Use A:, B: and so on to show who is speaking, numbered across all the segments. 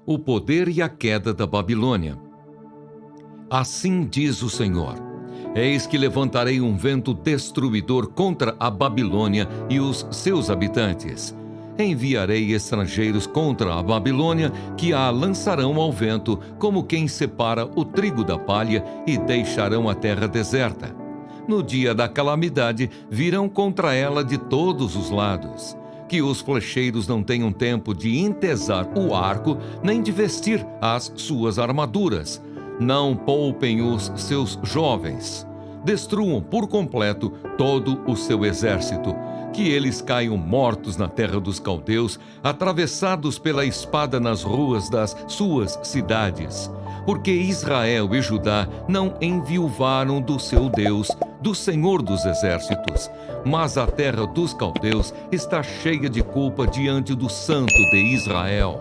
A: O poder e a queda da Babilônia. Assim diz o Senhor: eis que levantarei um vento destruidor contra a Babilônia e os seus habitantes. Enviarei estrangeiros contra a Babilônia, que a lançarão ao vento, como quem separa o trigo da palha, e deixarão a terra deserta. No dia da calamidade, virão contra ela de todos os lados. Que os flecheiros não tenham tempo de entesar o arco, nem de vestir as suas armaduras. Não poupem os seus jovens. Destruam por completo todo o seu exército. Que eles caiam mortos na terra dos caldeus, atravessados pela espada nas ruas das suas cidades. Porque Israel e Judá não enviuvaram do seu Deus, do Senhor dos exércitos. Mas a terra dos caldeus está cheia de culpa diante do Santo de Israel.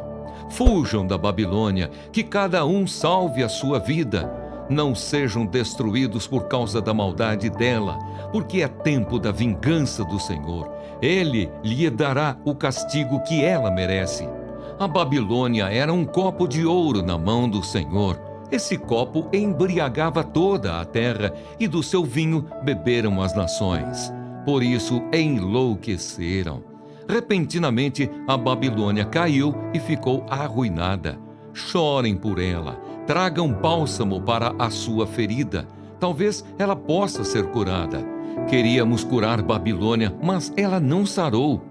A: Fujam da Babilônia, que cada um salve a sua vida. Não sejam destruídos por causa da maldade dela, porque é tempo da vingança do Senhor. Ele lhe dará o castigo que ela merece. A Babilônia era um copo de ouro na mão do Senhor. Esse copo embriagava toda a terra, e do seu vinho beberam as nações. Por isso enlouqueceram. Repentinamente a Babilônia caiu e ficou arruinada. Chorem por ela, tragam bálsamo para a sua ferida. Talvez ela possa ser curada. Queríamos curar Babilônia, mas ela não sarou.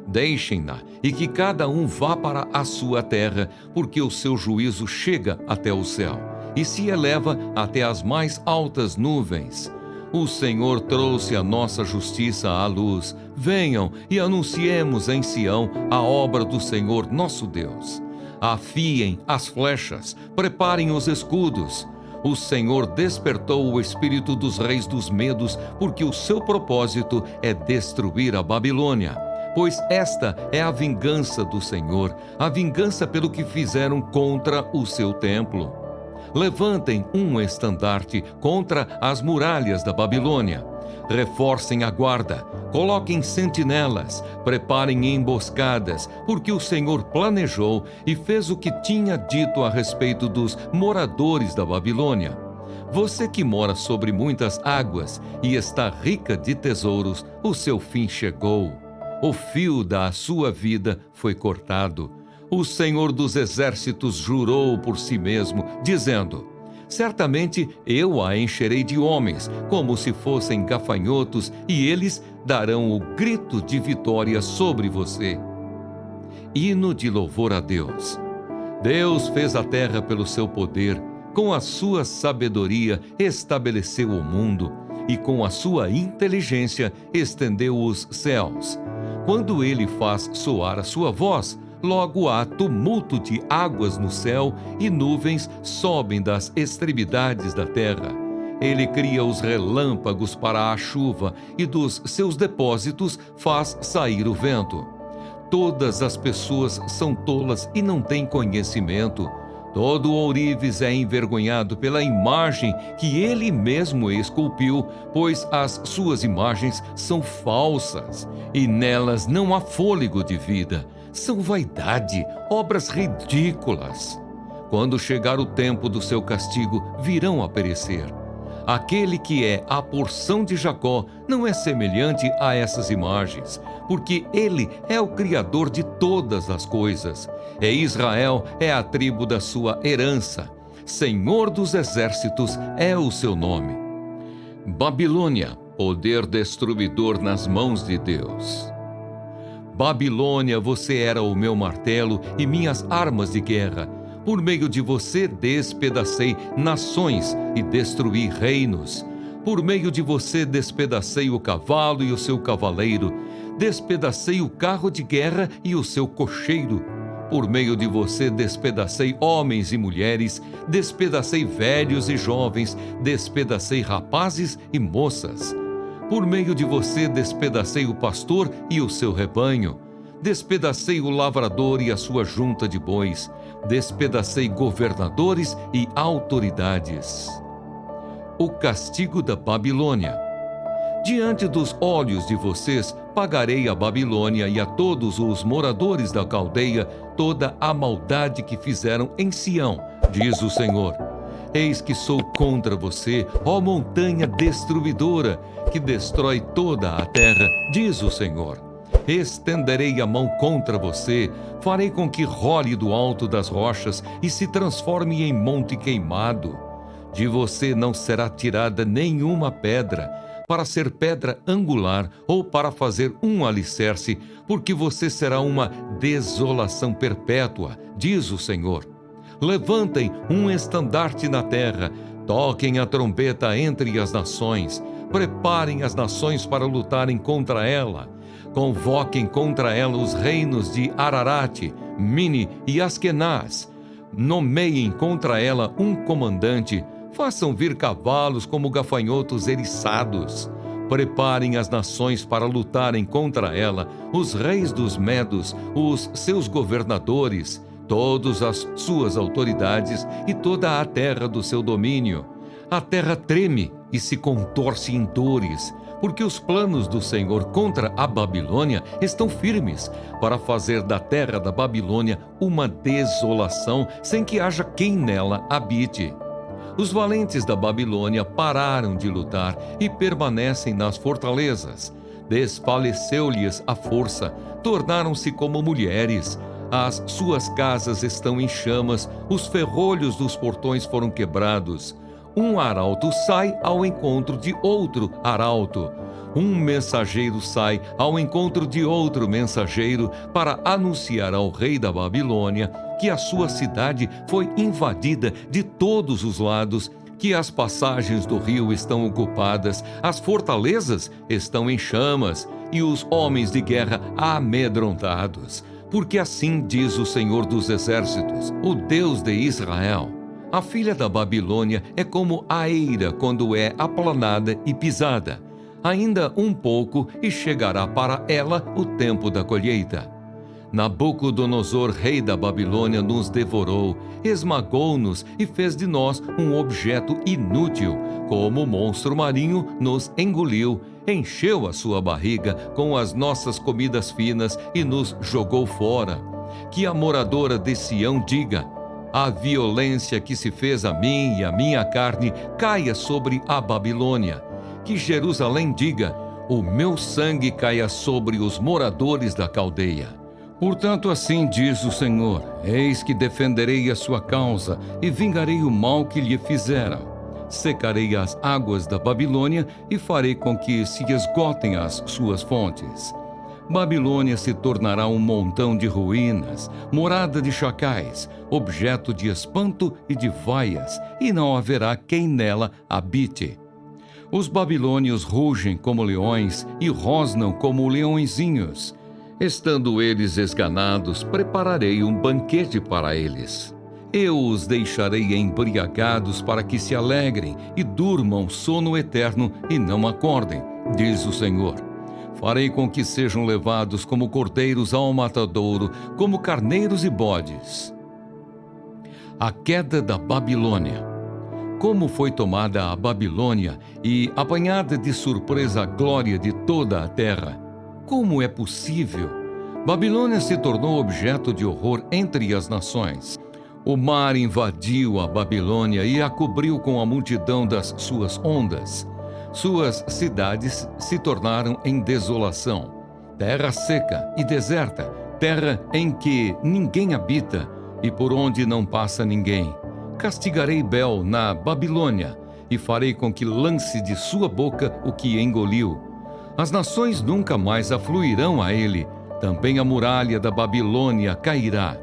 A: Deixem-na, e que cada um vá para a sua terra, porque o seu juízo chega até o céu, e se eleva até as mais altas nuvens. O Senhor trouxe a nossa justiça à luz. Venham e anunciemos em Sião a obra do Senhor nosso Deus. Afiem as flechas, preparem os escudos. O Senhor despertou o espírito dos reis dos medos, porque o seu propósito é destruir a Babilônia. Pois esta é a vingança do Senhor, a vingança pelo que fizeram contra o seu templo. Levantem um estandarte contra as muralhas da Babilônia. Reforcem a guarda, coloquem sentinelas, preparem emboscadas, porque o Senhor planejou e fez o que tinha dito a respeito dos moradores da Babilônia. Você que mora sobre muitas águas e está rica de tesouros, o seu fim chegou. O fio da sua vida foi cortado. O Senhor dos exércitos jurou por si mesmo, dizendo: certamente eu a encherei de homens, como se fossem gafanhotos, e eles darão o grito de vitória sobre você. Hino de louvor a Deus. Deus fez a terra pelo seu poder, com a sua sabedoria estabeleceu o mundo, e com a sua inteligência estendeu os céus. Quando ele faz soar a sua voz, logo há tumulto de águas no céu, e nuvens sobem das extremidades da terra. Ele cria os relâmpagos para a chuva, e dos seus depósitos faz sair o vento. Todas as pessoas são tolas e não têm conhecimento. Todo ourives é envergonhado pela imagem que ele mesmo esculpiu, pois as suas imagens são falsas, e nelas não há fôlego de vida. São vaidade, obras ridículas. Quando chegar o tempo do seu castigo, virão a perecer. Aquele que é a porção de Jacó não é semelhante a essas imagens, porque ele é o Criador de todas as coisas. E Israel é a tribo da sua herança. Senhor dos exércitos é o seu nome. Babilônia, poder destruidor nas mãos de Deus. Babilônia, você era o meu martelo e minhas armas de guerra. Por meio de você despedacei nações e destruí reinos. Por meio de você despedacei o cavalo e o seu cavaleiro. Despedacei o carro de guerra e o seu cocheiro. Por meio de você despedacei homens e mulheres. Despedacei velhos e jovens. Despedacei rapazes e moças. Por meio de você despedacei o pastor e o seu rebanho. Despedacei o lavrador e a sua junta de bois. Despedacei governadores e autoridades. O castigo da Babilônia. Diante dos olhos de vocês, pagarei à Babilônia e a todos os moradores da Caldeia toda a maldade que fizeram em Sião, diz o Senhor. Eis que sou contra você, ó montanha destruidora, que destrói toda a terra, diz o Senhor. Estenderei a mão contra você, farei com que role do alto das rochas e se transforme em monte queimado. De você não será tirada nenhuma pedra, para ser pedra angular ou para fazer um alicerce, porque você será uma desolação perpétua, diz o Senhor. Levantem um estandarte na terra, toquem a trombeta entre as nações, preparem as nações para lutarem contra ela. Convoquem contra ela os reinos de Ararate, Mini e Askenaz. Nomeiem contra ela um comandante, façam vir cavalos como gafanhotos eriçados. Preparem as nações para lutarem contra ela, os reis dos Medos, os seus governadores, todas as suas autoridades e toda a terra do seu domínio. A terra treme e se contorce em dores, porque os planos do Senhor contra a Babilônia estão firmes, para fazer da terra da Babilônia uma desolação, sem que haja quem nela habite. Os valentes da Babilônia pararam de lutar e permanecem nas fortalezas. Desfaleceu-lhes a força, tornaram-se como mulheres. As suas casas estão em chamas, os ferrolhos dos portões foram quebrados. Um arauto sai ao encontro de outro arauto. Um mensageiro sai ao encontro de outro mensageiro para anunciar ao rei da Babilônia que a sua cidade foi invadida de todos os lados, que as passagens do rio estão ocupadas, as fortalezas estão em chamas e os homens de guerra amedrontados. Porque assim diz o Senhor dos Exércitos, o Deus de Israel: a filha da Babilônia é como a eira quando é aplanada e pisada. Ainda um pouco e chegará para ela o tempo da colheita. Nabucodonosor, rei da Babilônia, nos devorou, esmagou-nos e fez de nós um objeto inútil. Como monstro marinho nos engoliu, encheu a sua barriga com as nossas comidas finas e nos jogou fora. Que a moradora de Sião diga: a violência que se fez a mim e a minha carne caia sobre a Babilônia. Que Jerusalém diga: o meu sangue caia sobre os moradores da Caldeia. Portanto, assim diz o Senhor: eis que defenderei a sua causa e vingarei o mal que lhe fizeram. Secarei as águas da Babilônia e farei com que se esgotem as suas fontes. Babilônia se tornará um montão de ruínas, morada de chacais, objeto de espanto e de vaias, e não haverá quem nela habite. Os babilônios rugem como leões e rosnam como leõezinhos. Estando eles esganados, prepararei um banquete para eles. Eu os deixarei embriagados para que se alegrem e durmam sono eterno e não acordem, diz o Senhor. Farei com que sejam levados como cordeiros ao matadouro, como carneiros e bodes. A queda da Babilônia. Como foi tomada a Babilônia e apanhada de surpresa a glória de toda a terra. Como é possível? Babilônia se tornou objeto de horror entre as nações. O mar invadiu a Babilônia e a cobriu com a multidão das suas ondas. Suas cidades se tornaram em desolação, terra seca e deserta, terra em que ninguém habita e por onde não passa ninguém. Castigarei Bel na Babilônia e farei com que lance de sua boca o que engoliu. As nações nunca mais afluirão a ele, também a muralha da Babilônia cairá.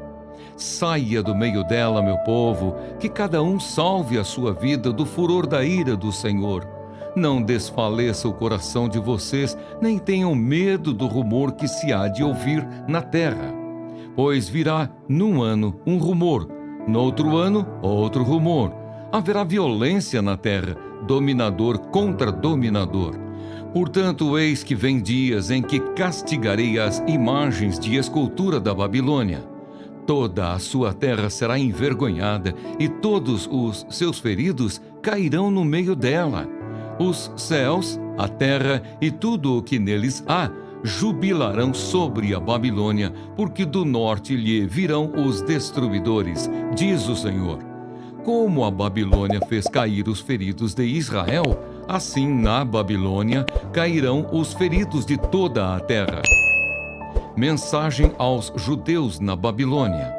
A: Saia do meio dela, meu povo, que cada um salve a sua vida do furor da ira do Senhor. Não desfaleça o coração de vocês, nem tenham medo do rumor que se há de ouvir na terra. Pois virá num ano um rumor, no outro ano outro rumor. Haverá violência na terra, dominador contra dominador. Portanto, eis que vem dias em que castigarei as imagens de escultura da Babilônia. Toda a sua terra será envergonhada e todos os seus feridos cairão no meio dela. Os céus, a terra e tudo o que neles há jubilarão sobre a Babilônia, porque do norte lhe virão os destruidores, diz o Senhor. Como a Babilônia fez cair os feridos de Israel, assim na Babilônia cairão os feridos de toda a terra. Mensagem aos judeus na Babilônia.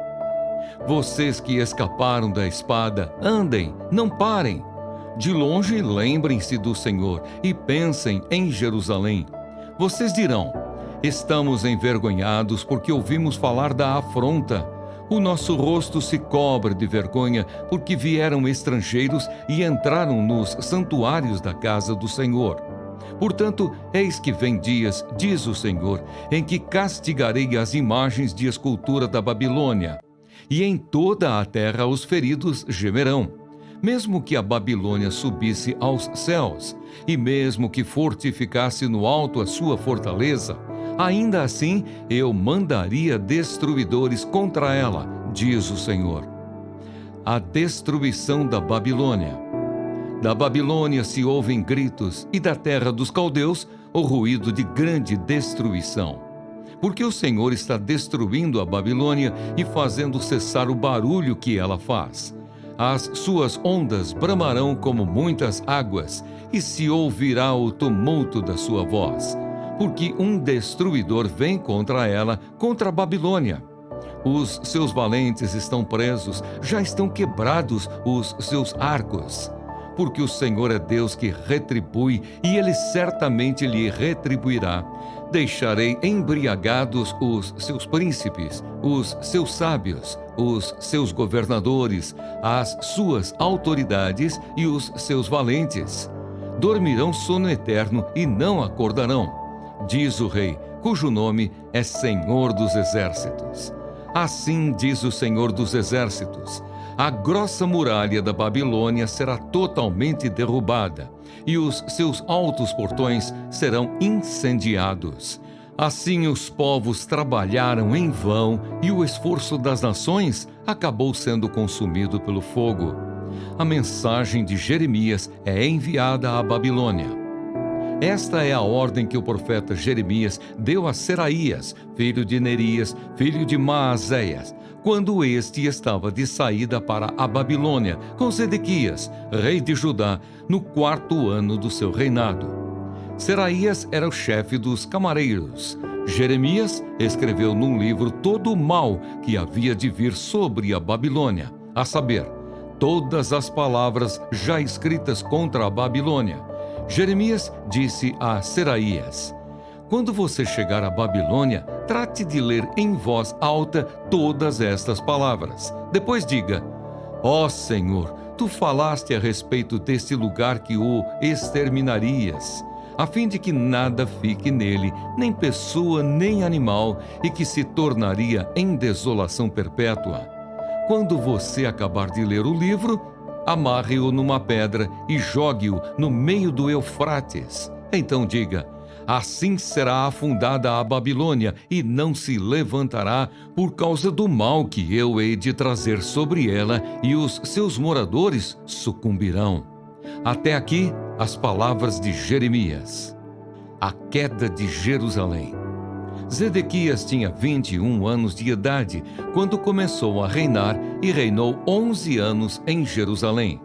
A: Vocês que escaparam da espada, andem, não parem. De longe lembrem-se do Senhor e pensem em Jerusalém. Vocês dirão: estamos envergonhados porque ouvimos falar da afronta. O nosso rosto se cobre de vergonha porque vieram estrangeiros e entraram nos santuários da casa do Senhor. Portanto, eis que vem dias, diz o Senhor, em que castigarei as imagens de escultura da Babilônia, e em toda a terra os feridos gemerão. Mesmo que a Babilônia subisse aos céus, e mesmo que fortificasse no alto a sua fortaleza, ainda assim eu mandaria destruidores contra ela, diz o Senhor. A destruição da Babilônia. Da Babilônia se ouvem gritos, e da terra dos caldeus o ruído de grande destruição. Porque o Senhor está destruindo a Babilônia e fazendo cessar o barulho que ela faz. As suas ondas bramarão como muitas águas, e se ouvirá o tumulto da sua voz. Porque um destruidor vem contra ela, contra a Babilônia. Os seus valentes estão presos, já estão quebrados os seus arcos. Porque o Senhor é Deus que retribui, e Ele certamente lhe retribuirá. Deixarei embriagados os seus príncipes, os seus sábios, os seus governadores, as suas autoridades e os seus valentes. Dormirão sono eterno e não acordarão, diz o Rei, cujo nome é Senhor dos Exércitos. Assim diz o Senhor dos Exércitos: a grossa muralha da Babilônia será totalmente derrubada, e os seus altos portões serão incendiados. Assim os povos trabalharam em vão, e o esforço das nações acabou sendo consumido pelo fogo. A mensagem de Jeremias é enviada à Babilônia. Esta é a ordem que o profeta Jeremias deu a Seraías, filho de Nerias, filho de Maazéias, quando este estava de saída para a Babilônia, com Zedequias, rei de Judá, no 4º ano do seu reinado. Seraías era o chefe dos camareiros. Jeremias escreveu num livro todo o mal que havia de vir sobre a Babilônia, a saber, todas as palavras já escritas contra a Babilônia. Jeremias disse a Seraías: quando você chegar à Babilônia, trate de ler em voz alta todas estas palavras. Depois diga: ó Senhor, tu falaste a respeito deste lugar que o exterminarias, a fim de que nada fique nele, nem pessoa nem animal, e que se tornaria em desolação perpétua. Quando você acabar de ler o livro, amarre-o numa pedra e jogue-o no meio do Eufrates. Então diga: assim será afundada a Babilônia e não se levantará por causa do mal que eu hei de trazer sobre ela, e os seus moradores sucumbirão. Até aqui as palavras de Jeremias. A queda de Jerusalém. Zedequias tinha 21 anos de idade quando começou a reinar e reinou 11 anos em Jerusalém.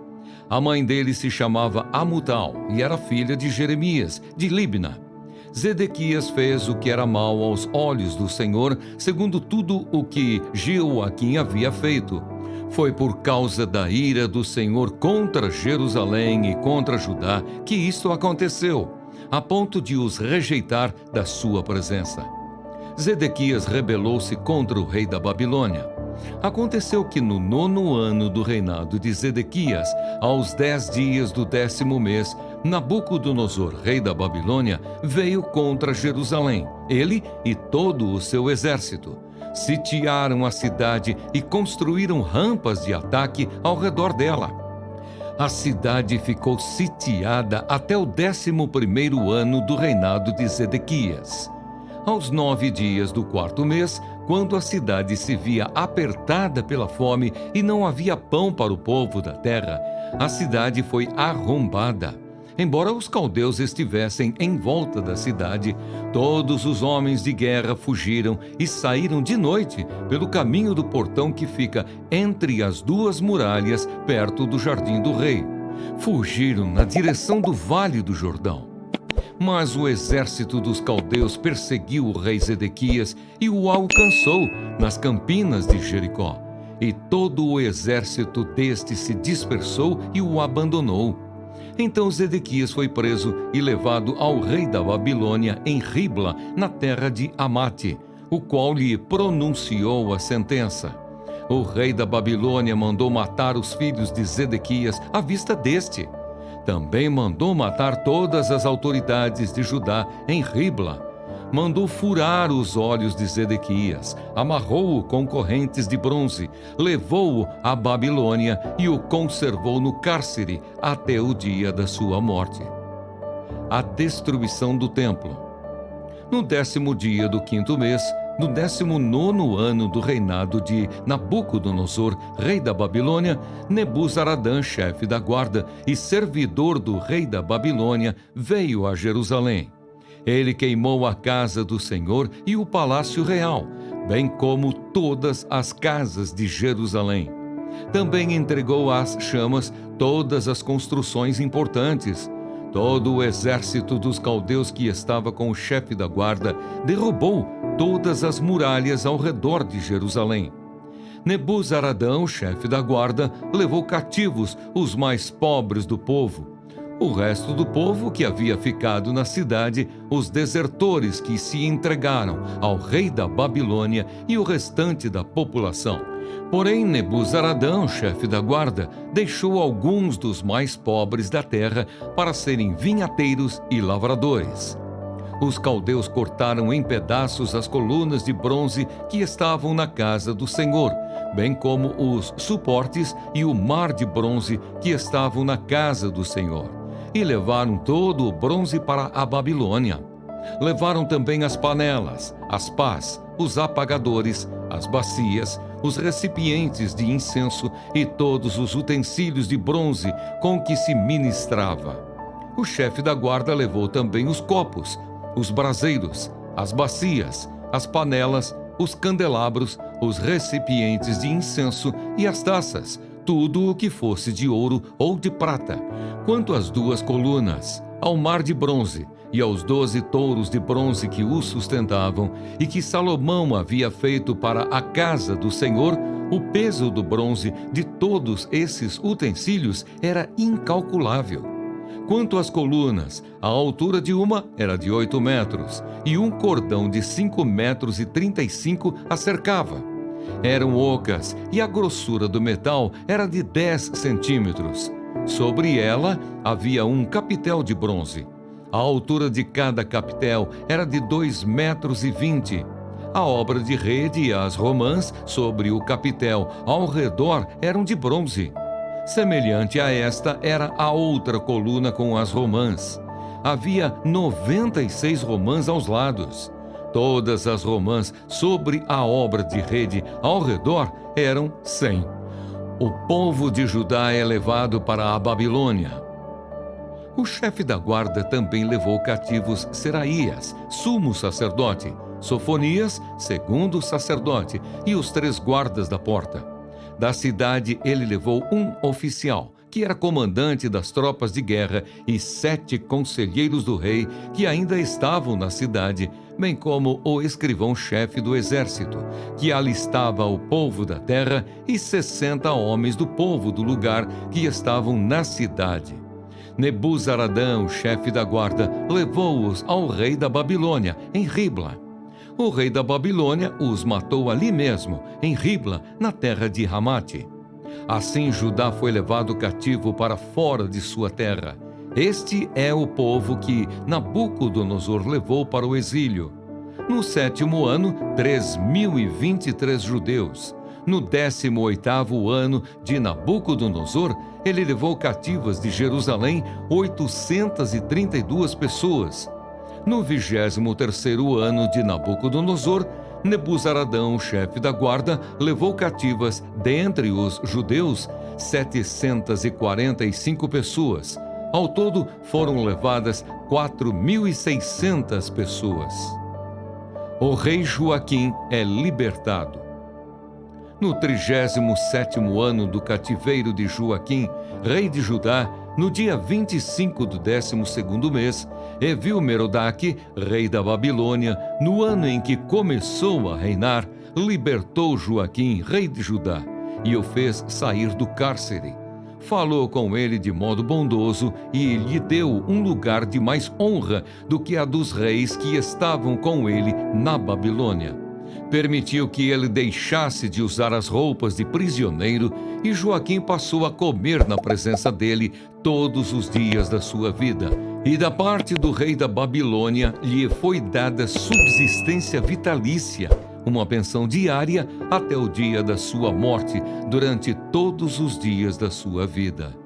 A: A mãe dele se chamava Amutal e era filha de Jeremias, de Libna. Zedequias fez o que era mal aos olhos do Senhor, segundo tudo o que Jeoaquim havia feito. Foi por causa da ira do Senhor contra Jerusalém e contra Judá que isto aconteceu, a ponto de os rejeitar da sua presença. Zedequias rebelou-se contra o rei da Babilônia. Aconteceu que no 9º ano do reinado de Zedequias, aos 10 dias do 10º mês, Nabucodonosor, rei da Babilônia, veio contra Jerusalém, ele e todo o seu exército. Sitiaram a cidade e construíram rampas de ataque ao redor dela. A cidade ficou sitiada até o 11º ano do reinado de Zedequias. Aos 9 dias do 4º mês, quando a cidade se via apertada pela fome e não havia pão para o povo da terra, a cidade foi arrombada. Embora os caldeus estivessem em volta da cidade, todos os homens de guerra fugiram e saíram de noite pelo caminho do portão que fica entre as duas muralhas, perto do jardim do rei. Fugiram na direção do Vale do Jordão. Mas o exército dos caldeus perseguiu o rei Zedequias e o alcançou nas campinas de Jericó. E todo o exército deste se dispersou e o abandonou. Então Zedequias foi preso e levado ao rei da Babilônia em Ribla, na terra de Amate, o qual lhe pronunciou a sentença. O rei da Babilônia mandou matar os filhos de Zedequias à vista deste. Também mandou matar todas as autoridades de Judá em Ribla. Mandou furar os olhos de Zedequias, amarrou-o com correntes de bronze, levou-o à Babilônia e o conservou no cárcere até o dia da sua morte. A destruição do templo. No 10º dia do 5º mês, no 19º ano do reinado de Nabucodonosor, rei da Babilônia, Nebuzaradã, chefe da guarda e servidor do rei da Babilônia, veio a Jerusalém. Ele queimou a casa do Senhor e o palácio real, bem como todas as casas de Jerusalém. Também entregou às chamas todas as construções importantes. Todo o exército dos caldeus que estava com o chefe da guarda derrubou todas as muralhas ao redor de Jerusalém. Nebuzaradã, chefe da guarda, levou cativos os mais pobres do povo. O resto do povo que havia ficado na cidade, os desertores que se entregaram ao rei da Babilônia e o restante da população. Porém, Nebuzaradã, chefe da guarda, deixou alguns dos mais pobres da terra para serem vinhateiros e lavradores. Os caldeus cortaram em pedaços as colunas de bronze que estavam na casa do Senhor, bem como os suportes e o mar de bronze que estavam na casa do Senhor, e levaram todo o bronze para a Babilônia. Levaram também as panelas, as pás, os apagadores, as bacias, os recipientes de incenso e todos os utensílios de bronze com que se ministrava. O chefe da guarda levou também os copos, os braseiros, as bacias, as panelas, os candelabros, os recipientes de incenso e as taças, tudo o que fosse de ouro ou de prata. Quanto às 2 colunas, ao mar de bronze e aos 12 touros de bronze que o sustentavam e que Salomão havia feito para a casa do Senhor, o peso do bronze de todos esses utensílios era incalculável. Quanto às colunas, a altura de uma era de 8 metros e um cordão de 5,35 metros a cercava. Eram ocas e a grossura do metal era de 10 centímetros. Sobre ela havia um capitel de bronze. A altura de cada capitel era de 2,20 metros. A obra de rede e as romãs sobre o capitel ao redor eram de bronze. Semelhante a esta era a outra coluna com as romãs. Havia 96 romãs aos lados. Todas as romãs sobre a obra de rede ao redor eram 100. O povo de Judá é levado para a Babilônia. O chefe da guarda também levou cativos Seraías, sumo sacerdote, Sofonias, segundo sacerdote, e os 3 guardas da porta. Da cidade ele levou um oficial, que era comandante das tropas de guerra, e 7 conselheiros do rei, que ainda estavam na cidade, bem como o escrivão-chefe do exército, que alistava o povo da terra, e 60 homens do povo do lugar que estavam na cidade. Nebuzaradã, o chefe da guarda, levou-os ao rei da Babilônia, em Ribla. O rei da Babilônia os matou ali mesmo, em Ribla, na terra de Ramate. Assim Judá foi levado cativo para fora de sua terra. Este é o povo que Nabucodonosor levou para o exílio. No 7º ano, 3.023 judeus. No 18º ano de Nabucodonosor, ele levou cativas de Jerusalém 832 pessoas. No 23º ano de Nabucodonosor, Nebuzaradã, chefe da guarda, levou cativas dentre os judeus 745 pessoas. Ao todo, foram levadas 4.600 pessoas. O rei Joaquim é libertado. No 37º ano do cativeiro de Joaquim, rei de Judá, no dia 25 do 12º mês, Evil-Merodach, rei da Babilônia, no ano em que começou a reinar, libertou Joaquim, rei de Judá, e o fez sair do cárcere. Falou com ele de modo bondoso e lhe deu um lugar de mais honra do que a dos reis que estavam com ele na Babilônia. Permitiu que ele deixasse de usar as roupas de prisioneiro e Joaquim passou a comer na presença dele todos os dias da sua vida. E da parte do rei da Babilônia lhe foi dada subsistência vitalícia, uma pensão diária até o dia da sua morte, durante todos os dias da sua vida.